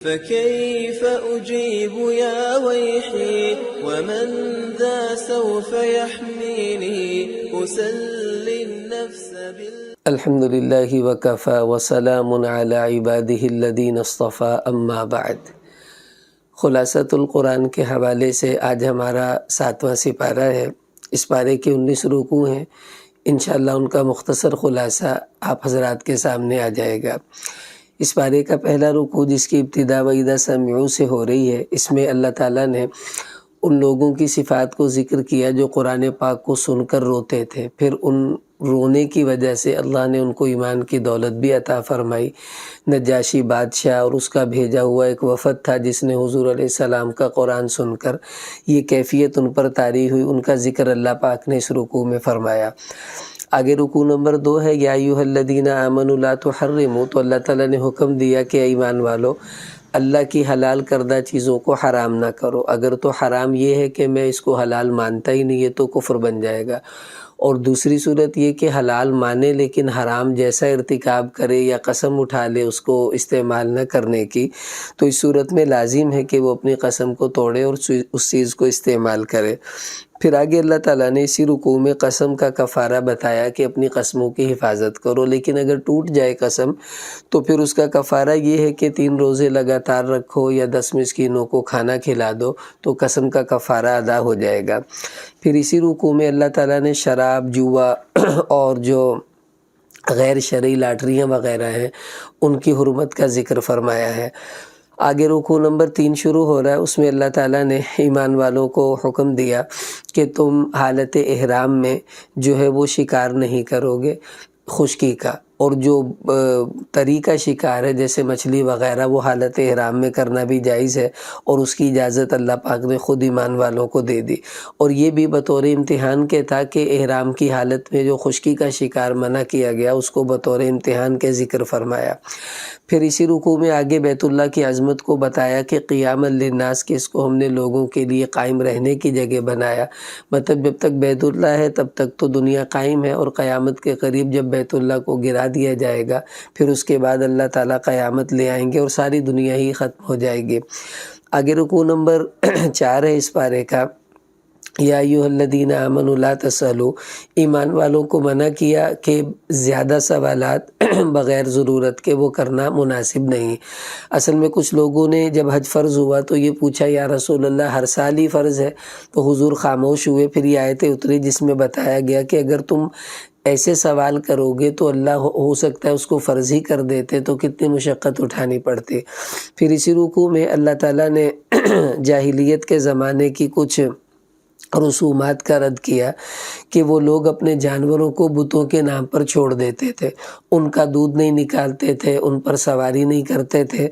فكيف أجيب يا ويحي ومن ذا سوف يحميني أسلي النفس الحمد للہ وکفی وسلام علی عبادہ الذین اصطفی اما بعد۔ خلاصۃ القرآن کے حوالے سے آج ہمارا 7واں سپارہ ہے۔ اس پارے کے 19 رکوع ہیں، انشاءاللہ ان کا مختصر خلاصہ آپ حضرات کے سامنے آ جائے گا۔ اس پارے کا پہلا رکوع جس کی ابتدا وَإِذَا سَمِعُوا سے ہو رہی ہے، اس میں اللہ تعالیٰ نے ان لوگوں کی صفات کو ذکر کیا جو قرآن پاک کو سن کر روتے تھے، پھر ان رونے کی وجہ سے اللہ نے ان کو ایمان کی دولت بھی عطا فرمائی۔ نجاشی بادشاہ اور اس کا بھیجا ہوا ایک وفد تھا جس نے حضور علیہ السلام کا قرآن سن کر یہ کیفیت ان پر طاری ہوئی، ان کا ذکر اللہ پاک نے اس رکوع میں فرمایا۔ آگے رکوع نمبر 2 ہے یا ایھا الذین آمنوا لا تحرموا، تو اللہ تعالیٰ نے حکم دیا کہ ایمان والو اللہ کی حلال کردہ چیزوں کو حرام نہ کرو۔ اگر تو حرام یہ ہے کہ میں اس کو حلال مانتا ہی نہیں، یہ تو کفر بن جائے گا، اور دوسری صورت یہ کہ حلال مانے لیکن حرام جیسا ارتکاب کرے یا قسم اٹھا لے اس کو استعمال نہ کرنے کی، تو اس صورت میں لازم ہے کہ وہ اپنی قسم کو توڑے اور اس چیز کو استعمال کرے۔ پھر آگے اللہ تعالیٰ نے اسی رکوع میں قسم کا کفارہ بتایا کہ اپنی قسموں کی حفاظت کرو، لیکن اگر ٹوٹ جائے قسم تو پھر اس کا کفارہ یہ ہے کہ 3 روزے لگاتار رکھو یا 10 مسکینوں کو کھانا کھلا دو، تو قسم کا کفارہ ادا ہو جائے گا۔ پھر اسی رکوع میں اللہ تعالیٰ نے شراب، جوا اور جو غیر شرعی لاٹریاں وغیرہ ہیں ان کی حرمت کا ذکر فرمایا ہے۔ آگے رکوع نمبر 3 شروع ہو رہا ہے، اس میں اللہ تعالیٰ نے ایمان والوں کو حکم دیا کہ تم حالت احرام میں جو ہے وہ شکار نہیں کرو گے خشکی کا، اور جو طری کا شکار ہے جیسے مچھلی وغیرہ وہ حالت احرام میں کرنا بھی جائز ہے، اور اس کی اجازت اللہ پاک نے خود ایمان والوں کو دے دی، اور یہ بھی بطور امتحان کے تھا کہ احرام کی حالت میں جو خشکی کا شکار منع کیا گیا اس کو بطور امتحان کے ذکر فرمایا۔ پھر اسی رکوع میں آگے بیت اللہ کی عظمت کو بتایا کہ قیام للناس، کہ اس کو ہم نے لوگوں کے لیے قائم رہنے کی جگہ بنایا، مطلب جب تک بیت اللہ ہے تب تک تو دنیا قائم ہے، اور قیامت کے قریب جب بیت اللہ کو گرا دیا جائے گا پھر اس کے بعد اللہ تعالیٰ قیامت لے آئیں گے اور ساری دنیا ہی ختم ہو جائے گی۔ آگے رکوع نمبر 4 ہے اس پارے کا، یا ایھا الذین آمنوا لا تسألوا، ایمان والوں کو منع کیا کہ زیادہ سوالات بغیر ضرورت کے وہ کرنا مناسب نہیں۔ اصل میں کچھ لوگوں نے جب حج فرض ہوا تو یہ پوچھا یا رسول اللہ ہر سال ہی فرض ہے، تو حضور خاموش ہوئے۔ پھر یہ آیتیں اتری جس میں بتایا گیا کہ اگر تم ایسے سوال کرو گے تو اللہ ہو سکتا ہے اس کو فرض ہی کر دیتے، تو کتنی مشقت اٹھانی پڑتی۔ پھر اسی رکوع میں اللہ تعالیٰ نے جاہلیت کے زمانے کی کچھ رسومات کا رد کیا کہ وہ لوگ اپنے جانوروں کو بتوں کے نام پر چھوڑ دیتے تھے، ان کا دودھ نہیں نکالتے تھے، ان پر سواری نہیں کرتے تھے،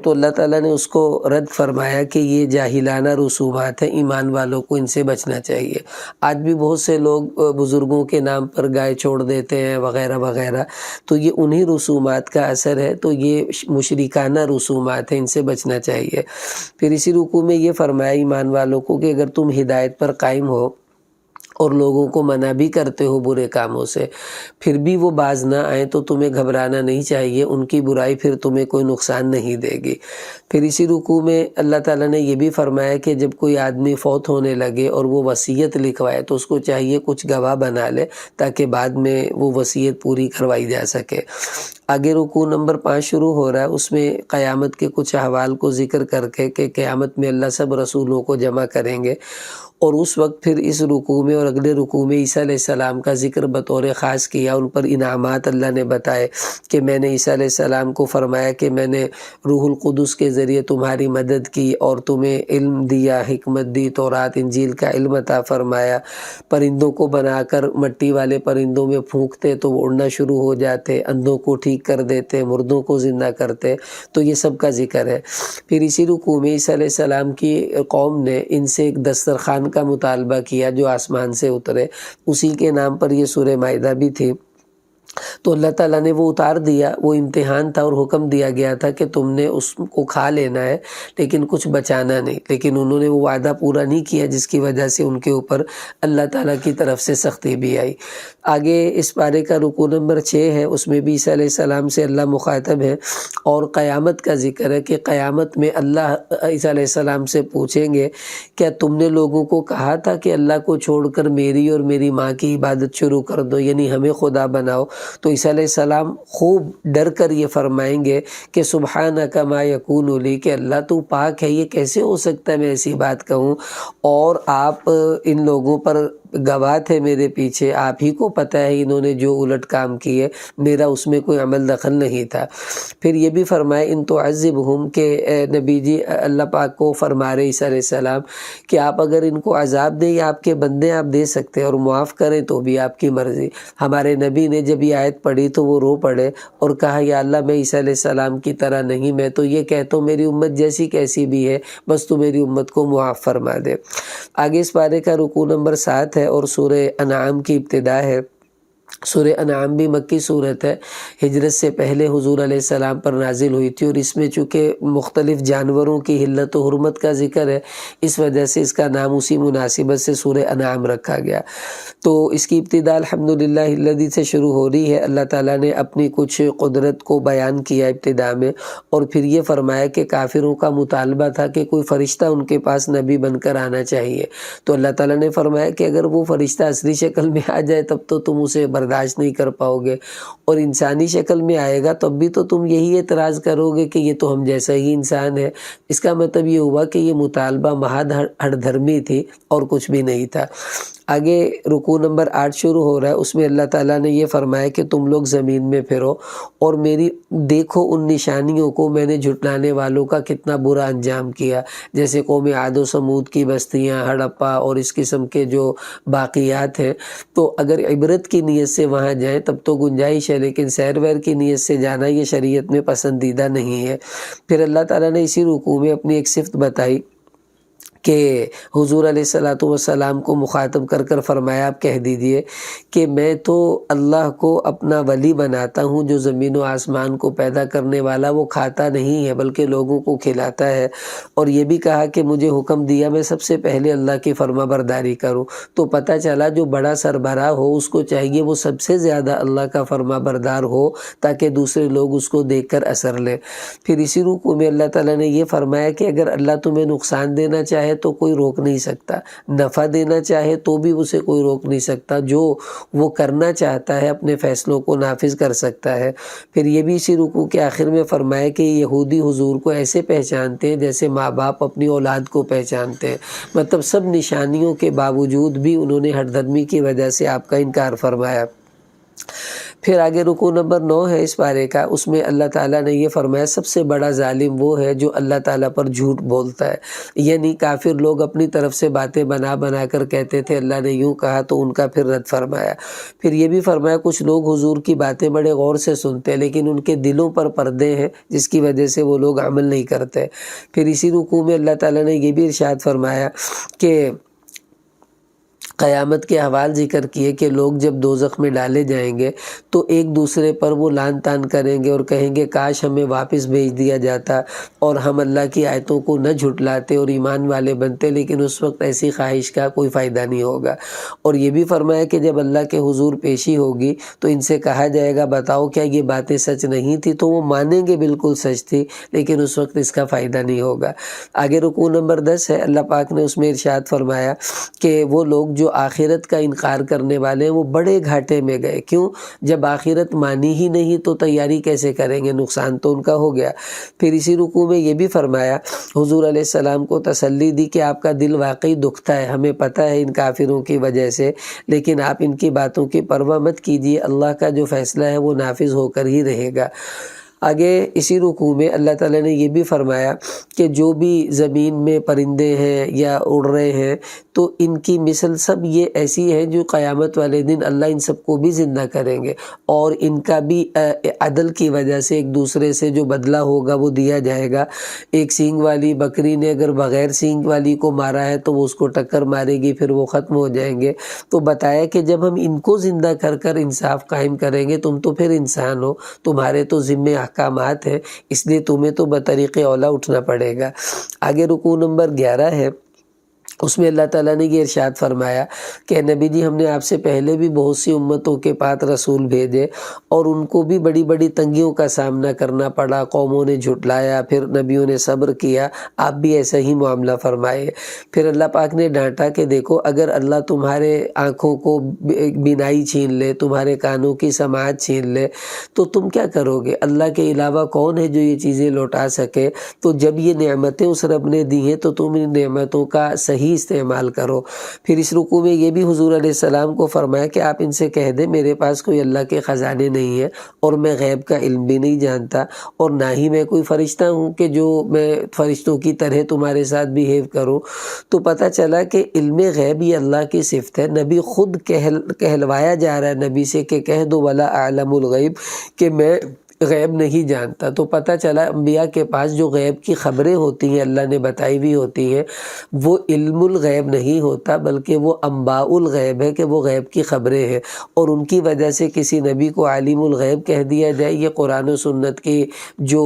تو اللہ تعالیٰ نے اس کو رد فرمایا کہ یہ جاہلانہ رسومات ہیں، ایمان والوں کو ان سے بچنا چاہیے۔ آج بھی بہت سے لوگ بزرگوں کے نام پر گائے چھوڑ دیتے ہیں وغیرہ وغیرہ، تو یہ انہی رسومات کا اثر ہے، تو یہ مشرکانہ رسومات ہیں، ان سے بچنا چاہیے۔ پھر اسی رکوع میں یہ فرمایا ایمان والوں کو کہ اگر تم ہدایت پر قائم ہو اور لوگوں کو منع بھی کرتے ہو برے کاموں سے، پھر بھی وہ باز نہ آئیں تو تمہیں گھبرانا نہیں چاہیے، ان کی برائی پھر تمہیں کوئی نقصان نہیں دے گی۔ پھر اسی رکوع میں اللہ تعالیٰ نے یہ بھی فرمایا کہ جب کوئی آدمی فوت ہونے لگے اور وہ وصیت لکھوائے تو اس کو چاہیے کچھ گواہ بنا لے تاکہ بعد میں وہ وصیت پوری کروائی جا سکے۔ آگے رکوع نمبر 5 شروع ہو رہا ہے، اس میں قیامت کے کچھ احوال کو ذکر کر کے کہ قیامت میں اللہ سب رسولوں کو جمع کریں گے، اور اس وقت پھر اس رکوع میں اور اگلے رکوع میں عیسیٰ علیہ السلام کا ذکر بطور خاص کیا، ان پر انعامات اللہ نے بتائے کہ میں نے عیسیٰ علیہ السلام کو فرمایا کہ میں نے روح القدس کے ذریعے تمہاری مدد کی اور تمہیں علم دیا، حکمت دی، تورات انجیل کا علم عطا فرمایا، پرندوں کو بنا کر مٹی والے پرندوں میں پھونکتے تو وہ اڑنا شروع ہو جاتے، اندھوں کو ٹھیک کر دیتے، مردوں کو زندہ کرتے، تو یہ سب کا ذکر ہے۔ پھر اسی رکوع میں عیسیٰ علیہ السلام کی قوم نے ان سے ایک دسترخوان کا مطالبہ کیا جو آسمان سے اترے، اسی کے نام پر یہ سورہ مائدہ بھی تھی۔ تو اللہ تعالیٰ نے وہ اتار دیا، وہ امتحان تھا اور حکم دیا گیا تھا کہ تم نے اس کو کھا لینا ہے لیکن کچھ بچانا نہیں، لیکن انہوں نے وہ وعدہ پورا نہیں کیا، جس کی وجہ سے ان کے اوپر اللہ تعالیٰ کی طرف سے سختی بھی آئی۔ آگے اس پارے کا رکوع نمبر 6 ہے، اس میں بھی عیسیٰ علیہ السلام سے اللہ مخاطب ہے اور قیامت کا ذکر ہے کہ قیامت میں اللہ عیسیٰ علیہ السلام سے پوچھیں گے کیا تم نے لوگوں کو کہا تھا کہ اللہ کو چھوڑ کر میری اور میری ماں کی عبادت شروع کر دو، یعنی ہمیں خدا بناؤ؟ تو عیسیٰ علیہ السلام خوب ڈر کر یہ فرمائیں گے کہ سبحانک ما یکون لی، کہ اللہ تو پاک ہے، یہ کیسے ہو سکتا ہے میں ایسی بات کہوں، اور آپ ان لوگوں پر گواہ تھے میرے پیچھے، آپ ہی کو پتہ ہے انہوں نے جو الٹ کام کیے، میرا اس میں کوئی عمل دخل نہیں تھا۔ پھر یہ بھی فرمائے ان تعذبہم، کہ نبی جی اللہ پاک کو فرما رہے عیسیٰ علیہ السلام کہ آپ اگر ان کو عذاب دیں یا آپ کے بندے آپ دے سکتے ہیں، اور معاف کریں تو بھی آپ کی مرضی۔ ہمارے نبی نے جب یہ آیت پڑھی تو وہ رو پڑے اور کہا یا اللہ میں عیسیٰ علیہ السلام کی طرح نہیں، میں تو یہ کہتا ہوں میری امت جیسی کیسی بھی ہے، بس تو میری امت کو معاف فرما دے۔ آگے اس پارے کا رکوع نمبر 7 ہے اور سورہ انعام کی ابتدا ہے۔ سورہ انعام بھی مکی صورت ہے، ہجرت سے پہلے حضور علیہ السلام پر نازل ہوئی تھی، اور اس میں چونکہ مختلف جانوروں کی حلت و حرمت کا ذکر ہے، اس وجہ سے اس کا نام اسی مناسبت سے سورہ انعام رکھا گیا۔ تو اس کی ابتدا الحمدللہ الذی سے شروع ہو رہی ہے۔ اللہ تعالیٰ نے اپنی کچھ قدرت کو بیان کیا ابتدا میں، اور پھر یہ فرمایا کہ کافروں کا مطالبہ تھا کہ کوئی فرشتہ ان کے پاس نبی بن کر آنا چاہیے، تو اللہ تعالیٰ نے فرمایا کہ اگر وہ فرشتہ اصلی شکل میں آ جائے تب تو تم اسے برداشت نہیں کر پاؤ گے، اور انسانی شکل میں آئے گا تب بھی تو تم یہی اعتراض کرو گے کہ یہ تو ہم جیسا ہی انسان ہے۔ اس کا مطلب یہ ہوا کہ یہ مطالبہ محض ہٹ دھرمی تھی اور کچھ بھی نہیں تھا۔ آگے رکوع نمبر 8 شروع ہو رہا ہے، اس میں اللہ تعالیٰ نے یہ فرمایا کہ تم لوگ زمین میں پھرو اور میری دیکھو ان نشانیوں کو، میں نے جھٹلانے والوں کا کتنا برا انجام کیا، جیسے قوم عاد و سمود کی بستیاں، ہڑپا اور اس قسم کے جو باقیات ہیں۔ تو اگر عبرت کی نیت سے وہاں جائیں تب تو گنجائش ہے، لیکن سیر ویر کی نیت سے جانا یہ شریعت میں پسندیدہ نہیں ہے۔ پھر اللہ تعالیٰ نے اسی رکوع میں اپنی ایک صفت بتائی کہ حضور علیہ السلام کو مخاطب کر کر فرمایا آپ کہہ دیجئے کہ میں تو اللہ کو اپنا ولی بناتا ہوں، جو زمین و آسمان کو پیدا کرنے والا وہ کھاتا نہیں ہے بلکہ لوگوں کو کھلاتا ہے، اور یہ بھی کہا کہ مجھے حکم دیا میں سب سے پہلے اللہ کی فرما برداری کروں۔ تو پتہ چلا جو بڑا سربراہ ہو اس کو چاہیے وہ سب سے زیادہ اللہ کا فرما بردار ہو تاکہ دوسرے لوگ اس کو دیکھ کر اثر لیں۔ پھر اسی رکوع میں اللہ تعالیٰ نے یہ فرمایا کہ اگر اللہ تمہیں نقصان دینا چاہے تو کوئی روک نہیں سکتا، نفع دینا چاہے تو بھی اسے کوئی روک نہیں سکتا، جو وہ کرنا چاہتا ہے اپنے فیصلوں کو نافذ کر سکتا ہے۔ پھر یہ بھی اسی رکوع کے آخر میں فرمایا کہ یہودی حضور کو ایسے پہچانتے ہیں جیسے ماں باپ اپنی اولاد کو پہچانتے ہیں، مطلب سب نشانیوں کے باوجود بھی انہوں نے ہٹ دھرمی کی وجہ سے آپ کا انکار فرمایا۔ پھر آگے رکوع نمبر 9 ہے اس پارے کا، اس میں اللہ تعالیٰ نے یہ فرمایا سب سے بڑا ظالم وہ ہے جو اللہ تعالیٰ پر جھوٹ بولتا ہے، یعنی کافر لوگ اپنی طرف سے باتیں بنا بنا کر کہتے تھے اللہ نے یوں کہا تو ان کا پھر رد فرمایا۔ پھر یہ بھی فرمایا کچھ لوگ حضور کی باتیں بڑے غور سے سنتے ہیں لیکن ان کے دلوں پر پردے ہیں جس کی وجہ سے وہ لوگ عمل نہیں کرتے۔ پھر اسی رکوع میں اللہ تعالیٰ نے یہ بھی ارشاد فرمایا کہ قیامت کے احوال ذکر کیے کہ لوگ جب دوزخ میں ڈالے جائیں گے تو ایک دوسرے پر وہ لان تان کریں گے اور کہیں گے کاش ہمیں واپس بھیج دیا جاتا اور ہم اللہ کی آیتوں کو نہ جھٹلاتے اور ایمان والے بنتے، لیکن اس وقت ایسی خواہش کا کوئی فائدہ نہیں ہوگا۔ اور یہ بھی فرمایا کہ جب اللہ کے حضور پیشی ہوگی تو ان سے کہا جائے گا بتاؤ کیا یہ باتیں سچ نہیں تھی، تو وہ مانیں گے بالکل سچ تھی، لیکن اس وقت اس کا فائدہ نہیں ہوگا۔ آگے رکوع نمبر 10 ہے، اللہ پاک نے اس میں ارشاد فرمایا کہ وہ لوگ جو آخرت کا انکار کرنے والے ہیں وہ بڑے گھاٹے میں گئے۔ کیوں؟ جب آخرت مانی ہی نہیں تو تیاری کیسے کریں گے، نقصان تو ان کا ہو گیا۔ پھر اسی رکوع میں یہ بھی فرمایا، حضور علیہ السلام کو تسلی دی کہ آپ کا دل واقعی دکھتا ہے، ہمیں پتہ ہے ان کافروں کی وجہ سے، لیکن آپ ان کی باتوں کی پرواہ مت کیجیے، اللہ کا جو فیصلہ ہے وہ نافذ ہو کر ہی رہے گا۔ آگے اسی رکوع میں اللہ تعالیٰ نے یہ بھی فرمایا کہ جو بھی زمین میں پرندے ہیں یا اڑ رہے ہیں تو ان کی مثل سب یہ ایسی ہے جو قیامت والے دن اللہ ان سب کو بھی زندہ کریں گے، اور ان کا بھی عدل کی وجہ سے ایک دوسرے سے جو بدلہ ہوگا وہ دیا جائے گا۔ ایک سینگ والی بکری نے اگر بغیر سینگ والی کو مارا ہے تو وہ اس کو ٹکر مارے گی، پھر وہ ختم ہو جائیں گے۔ تو بتایا کہ جب ہم ان کو زندہ کر کر انصاف قائم کریں گے، تم تو پھر انسان ہو، تمہارے تو ذمے احکامات ہیں، اس لیے تمہیں تو بطریق اولا اٹھنا پڑے گا۔ آگے رکوع نمبر 11 ہے، اس میں اللہ تعالیٰ نے یہ ارشاد فرمایا کہ نبی جی ہم نے آپ سے پہلے بھی بہت سی امتوں کے پاس رسول بھیجے اور ان کو بھی بڑی بڑی تنگیوں کا سامنا کرنا پڑا، قوموں نے جھٹلایا، پھر نبیوں نے صبر کیا، آپ بھی ایسا ہی معاملہ فرمائے۔ پھر اللہ پاک نے ڈانٹا کہ دیکھو اگر اللہ تمہارے آنکھوں کو بینائی چھین لے، تمہارے کانوں کی سماعت چھین لے تو تم کیا کرو گے؟ اللہ کے علاوہ کون ہے جو یہ چیزیں لوٹا سکے؟ تو جب یہ نعمتیں اس رب نے دی ہیں تو تم ان نعمتوں کا صحیح استعمال کرو۔ پھر اس رکوع میں یہ بھی حضور علیہ السلام کو فرمایا کہ آپ ان سے کہہ دیں میرے پاس کوئی اللہ کے خزانے نہیں ہے اور میں غیب کا علم بھی نہیں جانتا، اور نہ ہی میں کوئی فرشتہ ہوں کہ جو میں فرشتوں کی طرح تمہارے ساتھ بیہیو کروں۔ تو پتہ چلا کہ علم غیب یہ اللہ کی صفت ہے۔ نبی خود کہلوایا جا رہا ہے نبی سے کہ کہہ دو ولا اعلم الغیب، کہ میں غیب نہیں جانتا۔ تو پتہ چلا انبیاء کے پاس جو غیب کی خبریں ہوتی ہیں اللہ نے بتائی ہوئی ہوتی ہیں، وہ علم الغیب نہیں ہوتا بلکہ وہ انباء الغیب ہے، کہ وہ غیب کی خبریں ہیں، اور ان کی وجہ سے کسی نبی کو عالم الغیب کہہ دیا جائے، یہ قرآن و سنت کی جو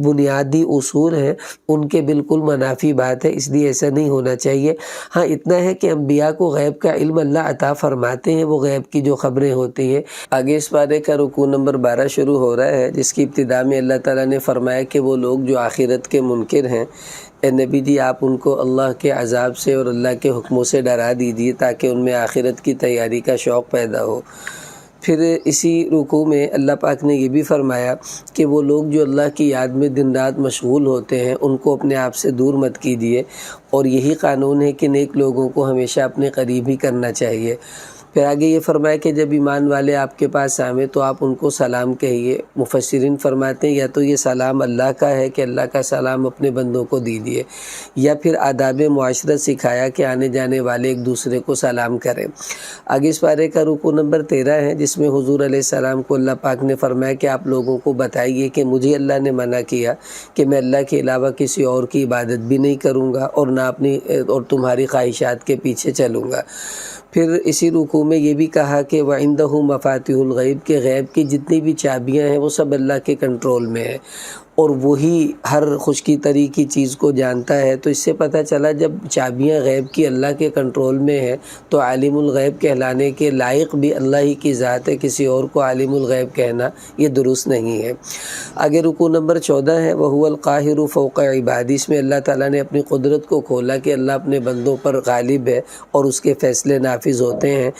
بنیادی اصول ہیں ان کے بالکل منافی بات ہے، اس لیے ایسا نہیں ہونا چاہیے۔ ہاں اتنا ہے کہ انبیاء کو غیب کا علم اللہ عطا فرماتے ہیں، وہ غیب کی جو خبریں ہوتی ہیں۔ آگے اس پارے کا رکوع نمبر 12 شروع ہو رہا ہے، جس کی ابتدا میں اللہ تعالیٰ نے فرمایا کہ وہ لوگ جو آخرت کے منکر ہیں، اے نبی جی آپ ان کو اللہ کے عذاب سے اور اللہ کے حکموں سے ڈرا دیجیے تاکہ ان میں آخرت کی تیاری کا شوق پیدا ہو۔ پھر اسی رکوع میں اللہ پاک نے یہ بھی فرمایا کہ وہ لوگ جو اللہ کی یاد میں دن رات مشغول ہوتے ہیں ان کو اپنے آپ سے دور مت کیجیے، اور یہی قانون ہے کہ نیک لوگوں کو ہمیشہ اپنے قریب ہی کرنا چاہیے۔ پھر آگے یہ فرمایا کہ جب ایمان والے آپ کے پاس آئیں تو آپ ان کو سلام کہیے۔ مفسرین فرماتے ہیں یا تو یہ سلام اللہ کا ہے کہ اللہ کا سلام اپنے بندوں کو دیجیے، یا پھر آداب معاشرت سکھایا کہ آنے جانے والے ایک دوسرے کو سلام کریں۔ آگے اس پارے کا رکوع نمبر 13 ہے، جس میں حضور علیہ السلام کو اللہ پاک نے فرمایا کہ آپ لوگوں کو بتائیے کہ مجھے اللہ نے منع کیا کہ میں اللہ کے علاوہ کسی اور کی عبادت بھی نہیں کروں گا اور نہ اپنی اور تمہاری خواہشات کے پیچھے چلوں گا۔ پھر اسی رکوع میں یہ بھی کہا کہ وَعِندَهُ مَفَاتِحُ الْغَیْب، کہ غیب کی جتنی بھی چابیاں ہیں وہ سب اللہ کے کنٹرول میں ہیں، اور وہی ہر خشکی طری کی چیز کو جانتا ہے۔ تو اس سے پتہ چلا جب چابیاں غیب کی اللہ کے کنٹرول میں ہیں تو عالم الغیب کہلانے کے لائق بھی اللہ ہی کی ذات ہے، کسی اور کو عالم الغیب کہنا یہ درست نہیں ہے۔ آگے رکوع نمبر 14 ہے، وَهُوَ الْقَاهِرُ فَوْقَ عِبَادِهِ، اس میں اللہ تعالیٰ نے اپنی قدرت کو کھولا کہ اللہ اپنے بندوں پر غالب ہے اور اس کے فیصلے نافذ ہوتے ہیں،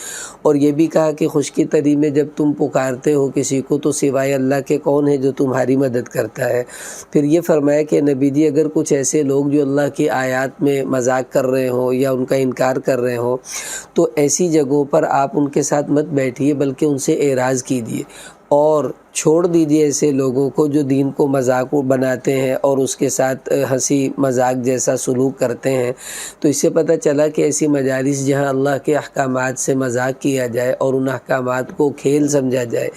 اور یہ بھی کہا کہ خشکی طری میں جب تم پکارتے ہو کسی کو تو سوائے اللہ کے کون ہے جو تمہاری مدد کرتا ہے۔ پھر یہ فرمایا کہ نبی جی اگر کچھ ایسے لوگ جو اللہ کی آیات میں مذاق کر رہے ہوں یا ان کا انکار کر رہے ہوں تو ایسی جگہوں پر آپ ان کے ساتھ مت بیٹھیے بلکہ ان سے اعراض کیجیے اور چھوڑ دیجیے ایسے لوگوں کو جو دین کو مذاق بناتے ہیں اور اس کے ساتھ ہنسی مذاق جیسا سلوک کرتے ہیں۔ تو اس سے پتہ چلا کہ ایسی مجالس جہاں اللہ کے احکامات سے مذاق کیا جائے اور ان احکامات کو کھیل سمجھا جائے،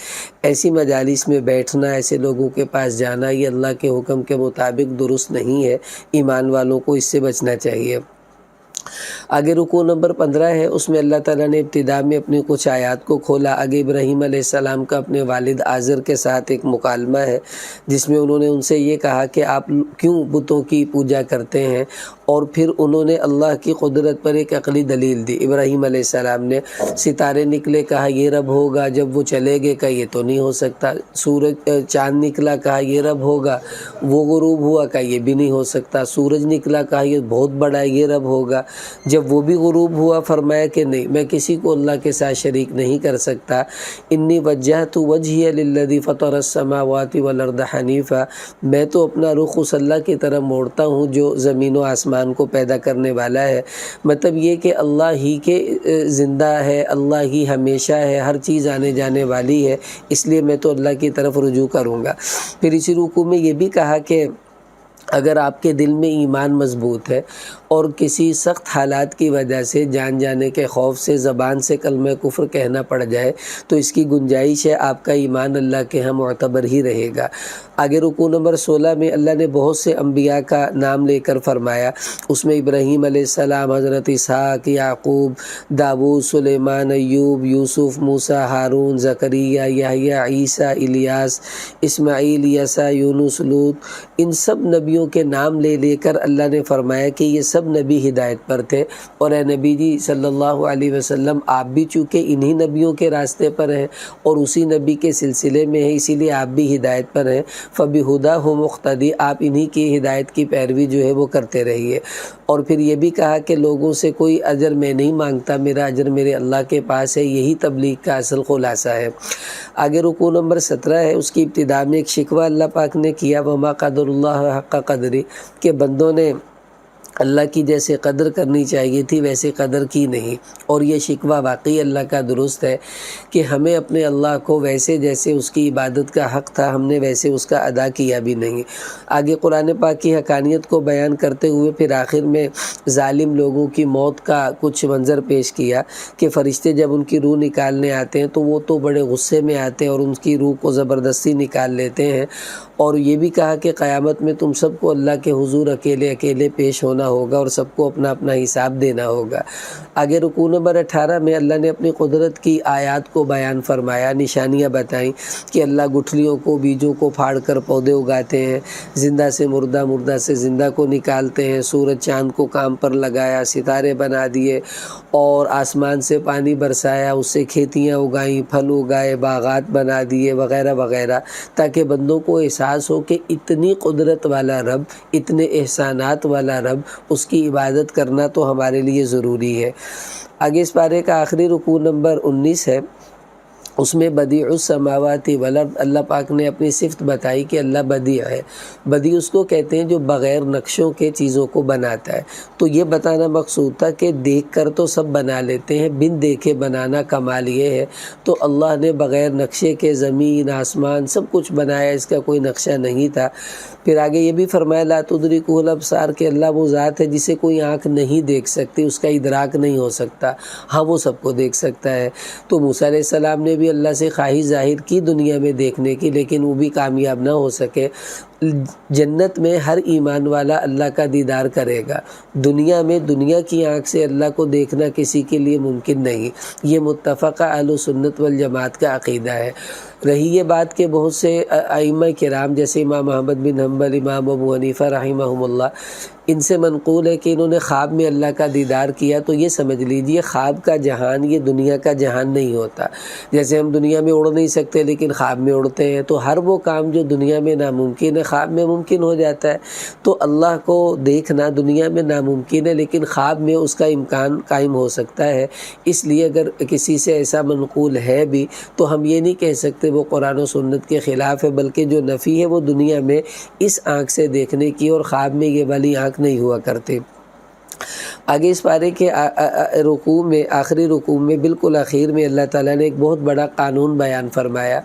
ایسی مجالس میں بیٹھنا، ایسے لوگوں کے پاس جانا یہ اللہ کے حکم کے مطابق درست نہیں ہے۔ ایمان والوں کو اس سے بچنا چاہیے۔ آگے رکوع نمبر 15 ہے، اس میں اللہ تعالیٰ نے ابتدا میں اپنی کچھ آیات کو کھولا۔ آگے ابراہیم علیہ السلام کا اپنے والد آزر کے ساتھ ایک مکالمہ ہے جس میں انہوں نے ان سے یہ کہا کہ آپ کیوں بتوں کی پوجا کرتے ہیں، اور پھر انہوں نے اللہ کی قدرت پر ایک عقلی دلیل دی۔ ابراہیم علیہ السلام نے ستارے نکلے، کہا یہ رب ہوگا، جب وہ چلے گئے کہا یہ تو نہیں ہو سکتا، سورج چاند نکلا، کہا یہ رب ہوگا، وہ غروب ہوا، کہا یہ بھی نہیں ہو سکتا، سورج نکلا، کہا یہ بہت بڑا ہے، یہ رب ہوگا، جب وہ بھی غروب ہوا فرمایا کہ نہیں، میں کسی کو اللہ کے ساتھ شریک نہیں کر سکتا۔ انی وجہت وجہی للذی فطر السماوات والارض حنیفا، میں تو اپنا رخ اس اللہ کی طرف موڑتا ہوں جو زمین و آسمان کو پیدا کرنے والا ہے۔ مطلب یہ کہ اللہ ہی کے زندہ ہے، اللہ ہی ہمیشہ ہے، ہر چیز آنے جانے والی ہے، اس لیے میں تو اللہ کی طرف رجوع کروں گا۔ پھر اسی رکوع میں یہ بھی کہا کہ اگر آپ کے دل میں ایمان مضبوط ہے اور کسی سخت حالات کی وجہ سے جان جانے کے خوف سے زبان سے کلمہ کفر کہنا پڑ جائے تو اس کی گنجائش ہے، آپ کا ایمان اللہ کے ہاں معتبر ہی رہے گا۔ آگے رکوع نمبر 16 میں اللہ نے بہت سے انبیاء کا نام لے کر فرمایا، اس میں ابراہیم علیہ السلام، حضرت اسحاق، یعقوب، داؤد، سلیمان، ایوب، یوسف، موسیٰ، ہارون، زکریا، یحییٰ، عیسیٰ، الیاس، اسماعیل، یسع، یونس، لوط، ان سب نبیوں کے نام لے لے کر اللہ نے فرمایا کہ یہ سب نبی ہدایت پر تھے، اور اے نبی جی صلی اللہ علیہ وسلم آپ بھی چونکہ انہی نبیوں کے راستے پر ہیں اور اسی نبی کے سلسلے میں ہیں، اسی لیے آپ بھی ہدایت پر ہیں، فَبِهُدَاهُ مُقْتَدِي، آپ انہی کی ہدایت کی پیروی جو ہے وہ کرتے رہیے۔ اور پھر یہ بھی کہا کہ لوگوں سے کوئی اجر میں نہیں مانگتا، میرا اجر میرے اللہ کے پاس ہے، یہی تبلیغ کا اصل خلاصہ ہے۔ آگے رکوع نمبر 17 ہے، اس کی ابتدا میں ایک شکوہ اللہ پاک نے کیا، وَمَا قَدَرُ اللَّهَ حَقَّ قَدْرِهِ، کہ بندوں نے اللہ کی جیسے قدر کرنی چاہیے تھی ویسے قدر کی نہیں، اور یہ شکوہ واقعی اللہ کا درست ہے کہ ہمیں اپنے اللہ کو ویسے جیسے اس کی عبادت کا حق تھا ہم نے ویسے اس کا ادا کیا بھی نہیں۔ آگے قرآن پاک کی حقانیت کو بیان کرتے ہوئے پھر آخر میں ظالم لوگوں کی موت کا کچھ منظر پیش کیا کہ فرشتے جب ان کی روح نکالنے آتے ہیں تو وہ تو بڑے غصے میں آتے ہیں اور ان کی روح کو زبردستی نکال لیتے ہیں، اور یہ بھی کہا کہ قیامت میں تم سب کو اللہ کے حضور اکیلے اکیلے پیش ہونا ہوگا اور سب کو اپنا اپنا حساب دینا ہوگا۔ آگے رکوع نمبر 18 میں اللہ نے اپنی قدرت کی آیات کو بیان فرمایا، نشانیاں بتائیں کہ اللہ گٹھلیوں کو، بیجوں کو پھاڑ کر پودے اگاتے ہیں، زندہ سے مردہ، مردہ سے زندہ کو نکالتے ہیں، سورج چاند کو کام پر لگایا، ستارے بنا دیے اور آسمان سے پانی برسایا، اس سے کھیتیاں اگائیں، پھل اگائے، باغات بنا دیے وغیرہ وغیرہ، تاکہ بندوں کو احساس ہو کہ اتنی قدرت والا رب، اتنے احسانات والا رب، اس کی عبادت کرنا تو ہمارے لیے ضروری ہے۔ آگے اس پارے کا آخری رکوع نمبر 19 ہے، اس میں بدیع السماوات والارض، اللہ پاک نے اپنی صفت بتائی کہ اللہ بدیع ہے۔ بدیع اس کو کہتے ہیں جو بغیر نقشوں کے چیزوں کو بناتا ہے، تو یہ بتانا مقصود تھا کہ دیکھ کر تو سب بنا لیتے ہیں، بن دیکھے بنانا کمال یہ ہے، تو اللہ نے بغیر نقشے کے زمین آسمان سب کچھ بنایا، اس کا کوئی نقشہ نہیں تھا۔ پھر آگے یہ بھی فرمایا لا تدرکہ الابصار، کہ اللہ وہ ذات ہے جسے کوئی آنکھ نہیں دیکھ سکتی، اس کا ادراک نہیں ہو سکتا، ہاں وہ سب کو دیکھ سکتا ہے۔ تو موسیٰ علیہ السلام نے بھی اللہ سے خواہش ظاہر کی دنیا میں دیکھنے کی، لیکن وہ بھی کامیاب نہ ہو سکے۔ جنت میں ہر ایمان والا اللہ کا دیدار کرے گا، دنیا میں دنیا کی آنکھ سے اللہ کو دیکھنا کسی کے لیے ممکن نہیں، یہ متفقہ اہل سنت والجماعت کا عقیدہ ہے۔ رہی یہ بات کہ بہت سے ائمہ کرام جیسے امام احمد بن حنبل، امام ابو حنیفہ رحمہم اللہ، ان سے منقول ہے کہ انہوں نے خواب میں اللہ کا دیدار کیا، تو یہ سمجھ لیجئے خواب کا جہان یہ دنیا کا جہان نہیں ہوتا۔ جیسے ہم دنیا میں اڑ نہیں سکتے لیکن خواب میں اڑتے ہیں، تو ہر وہ کام جو دنیا میں ناممکن ہے خواب میں ممکن ہو جاتا ہے۔ تو اللہ کو دیکھنا دنیا میں ناممکن ہے لیکن خواب میں اس کا امکان قائم ہو سکتا ہے۔ اس لیے اگر کسی سے ایسا منقول ہے بھی تو ہم یہ نہیں کہہ سکتے وہ قرآن و سنت کے خلاف ہے، بلکہ جو نفی ہے وہ دنیا میں اس آنکھ سے دیکھنے کی، اور خواب میں یہ والی آنکھ نہیں ہوا کرتے۔ آگے اس پارے کے رکوع میں، آخری رکوع میں بالکل آخر میں اللہ تعالیٰ نے ایک بہت بڑا قانون بیان فرمایا،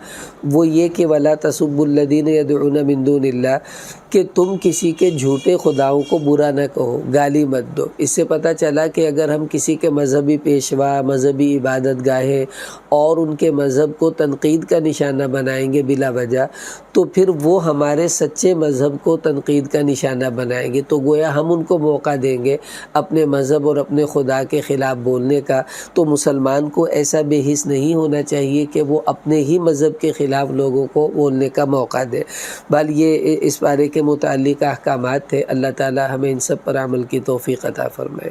وہ یہ کہ وَلَا تَسُبُّوا الَّذِينَ يَدْعُونَ مِن دُونِ اللَّهِ، کہ تم کسی کے جھوٹے خداؤں کو برا نہ کہو، گالی مت دو۔ اس سے پتہ چلا کہ اگر ہم کسی کے مذہبی پیشوا، مذہبی عبادت گاہیں اور ان کے مذہب کو تنقید کا نشانہ بنائیں گے بلا وجہ، تو پھر وہ ہمارے سچے مذہب کو تنقید کا نشانہ بنائیں گے، تو گویا ہم ان کو موقع دیں گے اپنے مذہب اور اپنے خدا کے خلاف بولنے کا۔ تو مسلمان کو ایسا بے حس نہیں ہونا چاہیے کہ وہ اپنے ہی مذہب کے خلاف لوگوں کو بولنے کا موقع دے۔ بل یہ اس بارے کے متعلق احکامات تھے۔ اللہ تعالی ہمیں ان سب پر عمل کی توفیق عطا فرمائے۔